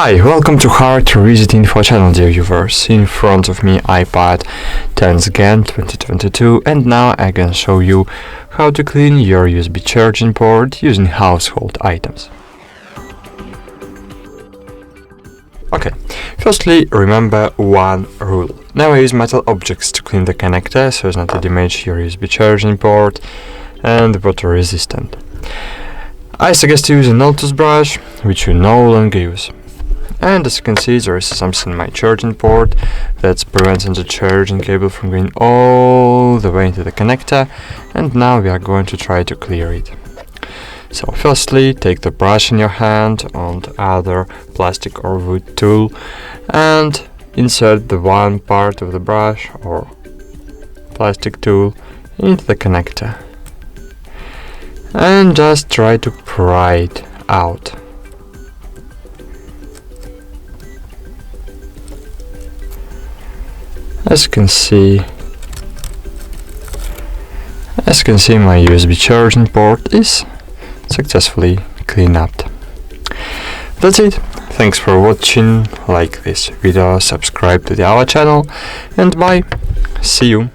Hi, welcome to HardReset.Info channel, dear viewers. In front of me iPad 10th Gen 2022, and now I can show you how to clean your USB charging port using household items. Okay, firstly remember one rule. Never use metal objects to clean the connector so as not to damage your USB charging port and water resistant. I suggest using an toothbrush, which you no longer use. And as you can see, there is something in my charging port that's preventing the charging cable from going all the way into the connector, and now we are going to try to clear it. So firstly, take the brush in your hand and other plastic or wood tool and insert the one part of the brush or plastic tool into the connector and just try to pry it out. As you can see, my USB charging port is successfully cleaned up. That's it. Thanks for watching. Like this video, subscribe to our channel, and bye. See you.